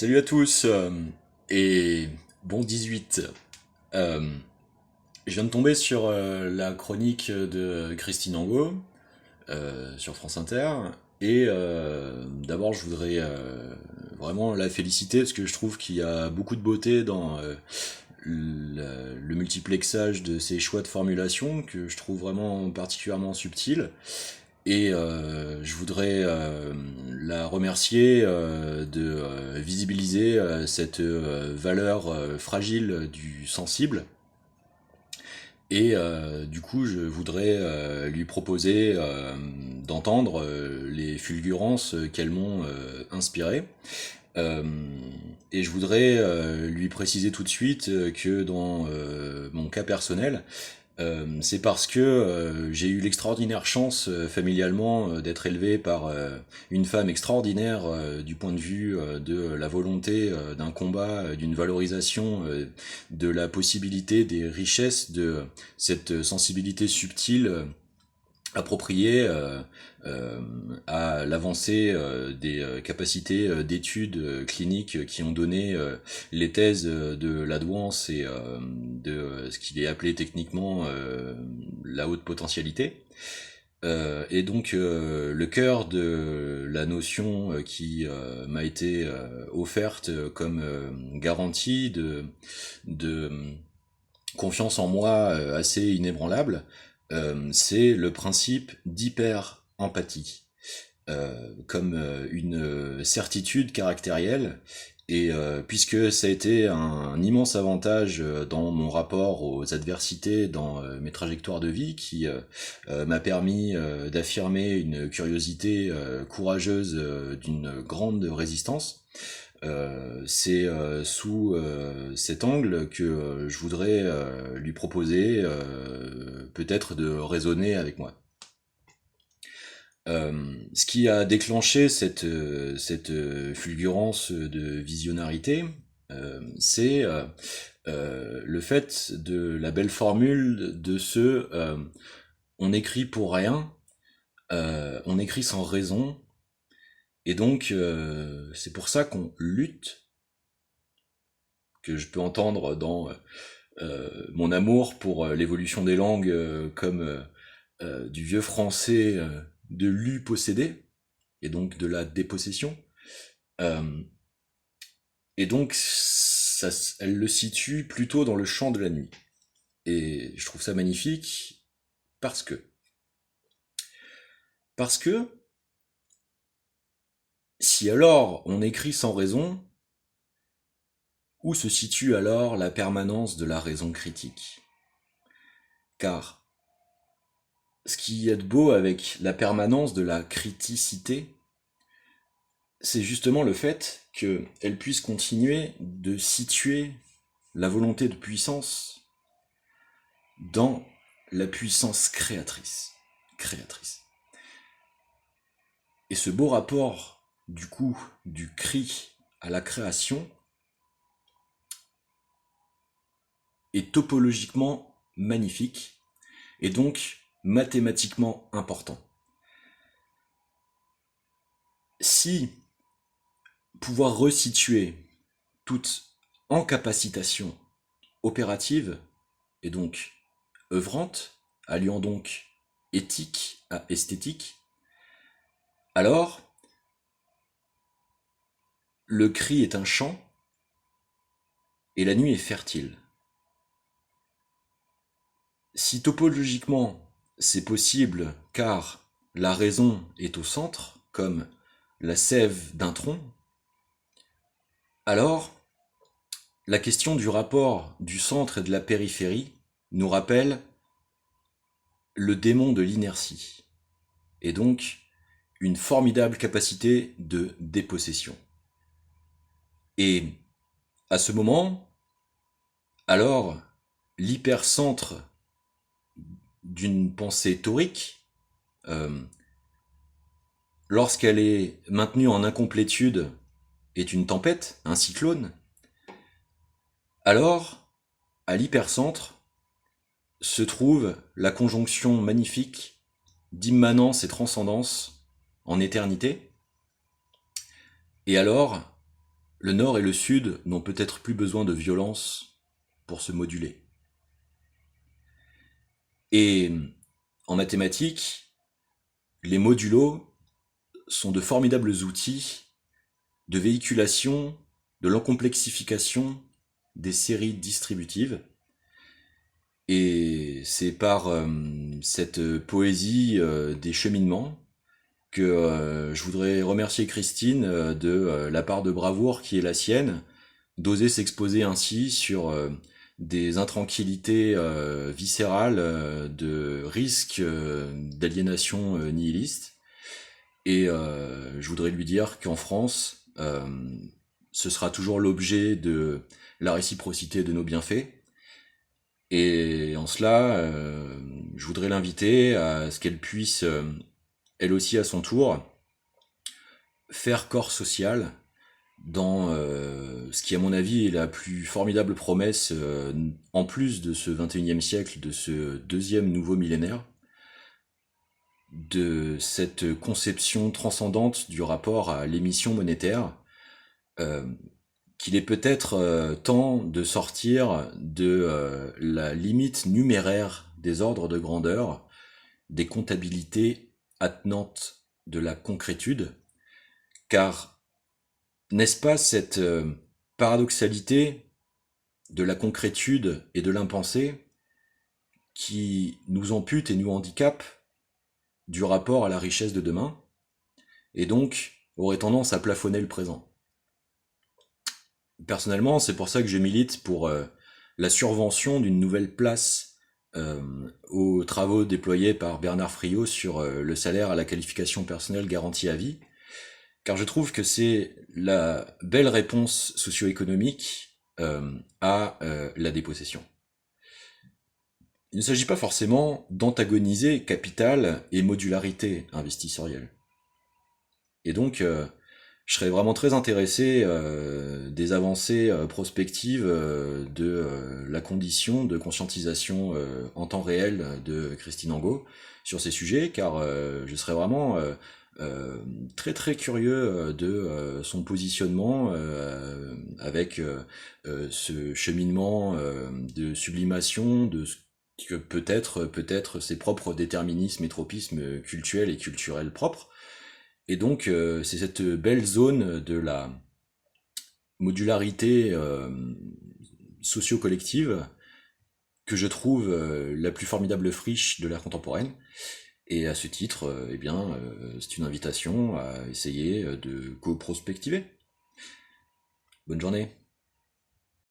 Salut à tous et bon 18. Euh, je viens de tomber sur la chronique de Christine Angot sur France Inter et d'abord je voudrais vraiment la féliciter parce que je trouve qu'il y a beaucoup de beauté dans le multiplexage de ses choix de formulation que je trouve vraiment particulièrement subtil. Et je voudrais la remercier de visibiliser cette valeur fragile du sensible. Et du coup, je voudrais lui proposer d'entendre les fulgurances qu'elles m'ont inspirées. Euh, et je voudrais lui préciser tout de suite que dans mon cas personnel, c'est parce que j'ai eu l'extraordinaire chance familialement d'être élevé par une femme extraordinaire du point de vue de la volonté d'un combat, d'une valorisation de la possibilité des richesses de cette sensibilité subtile appropriée euh, à l'avancée des capacités d'études cliniques qui ont donné les thèses de la douance et de ce qu'il est appelé techniquement la haute potentialité. Et donc le cœur de la notion qui m'a été offerte comme garantie de confiance en moi assez inébranlable, c'est le principe d'hyper-empathie, comme une certitude caractérielle. Et puisque ça a été un immense avantage dans mon rapport aux adversités, dans mes trajectoires de vie, qui m'a permis d'affirmer une curiosité courageuse d'une grande résistance, c'est sous cet angle que je voudrais lui proposer peut-être de raisonner avec moi. Ce qui a déclenché cette fulgurance de visionnarité, c'est le fait de la belle formule de ce on écrit pour rien, on écrit sans raison, et donc c'est pour ça qu'on lutte, que je peux entendre dans mon amour pour l'évolution des langues comme du vieux français de lu possédé, et donc de la dépossession. Euh, et donc, ça, elle le situe plutôt dans le champ de la nuit. Et je trouve ça magnifique parce que, parce que, si alors on écrit sans raison, où se situe alors la permanence de la raison critique? Car ce qui est de beau avec la permanence de la criticité, c'est justement le fait qu'elle puisse continuer de situer la volonté de puissance dans la puissance créatrice. Créatrice. Et ce beau rapport, du coup, du cri à la création, est topologiquement magnifique et donc mathématiquement important. Si pouvoir resituer toute incapacitation opérative et donc œuvrante, alliant donc éthique à esthétique, alors le cri est un chant et la nuit est fertile. Si topologiquement c'est possible car la raison est au centre, comme la sève d'un tronc, alors la question du rapport du centre et de la périphérie nous rappelle le démon de l'inertie, et donc une formidable capacité de dépossession. Et à ce moment, alors l'hypercentre d'une pensée torique, euh, lorsqu'elle est maintenue en incomplétude, est une tempête, un cyclone, alors à l'hypercentre se trouve la conjonction magnifique d'immanence et transcendance en éternité. Et alors, le Nord et le Sud n'ont peut-être plus besoin de violence pour se moduler. Et en mathématiques, les modulos sont de formidables outils de véhiculation de l'encomplexification des séries distributives. Et c'est par cette poésie des cheminements que je voudrais remercier Christine de la part de bravoure qui est la sienne, d'oser s'exposer ainsi sur des intranquillités viscérales, de risques d'aliénation nihiliste. Et je voudrais lui dire qu'en France, ce sera toujours l'objet de la réciprocité de nos bienfaits. Et en cela, je voudrais l'inviter à ce qu'elle puisse, elle aussi à son tour, faire corps social dans ce qui à mon avis est la plus formidable promesse, en plus de ce 21e siècle, de ce deuxième nouveau millénaire, de cette conception transcendante du rapport à l'émission monétaire, qu'il est peut-être temps de sortir de la limite numéraire des ordres de grandeur, des comptabilités attenantes de la concrétude, car n'est-ce pas cette paradoxalité de la concrétude et de l'impensé qui nous ampute et nous handicape du rapport à la richesse de demain, et donc aurait tendance à plafonner le présent. Personnellement, c'est pour ça que je milite pour la survention d'une nouvelle place aux travaux déployés par Bernard Friot sur le salaire à la qualification personnelle garantie à vie, car je trouve que c'est la belle réponse socio-économique à la dépossession. Il ne s'agit pas forcément d'antagoniser capital et modularité investissorielle. Et donc, je serais vraiment très intéressé des avancées prospectives de la condition de conscientisation en temps réel de Christine Angot sur ces sujets, car je serais vraiment très très curieux de son positionnement avec ce cheminement de sublimation de ce que peut-être ses propres déterminismes et tropismes cultuels et culturels propres. Et donc, c'est cette belle zone de la modularité socio-collective que je trouve la plus formidable friche de l'ère contemporaine. Et à ce titre, c'est une invitation à essayer de co-prospectiver. Bonne journée.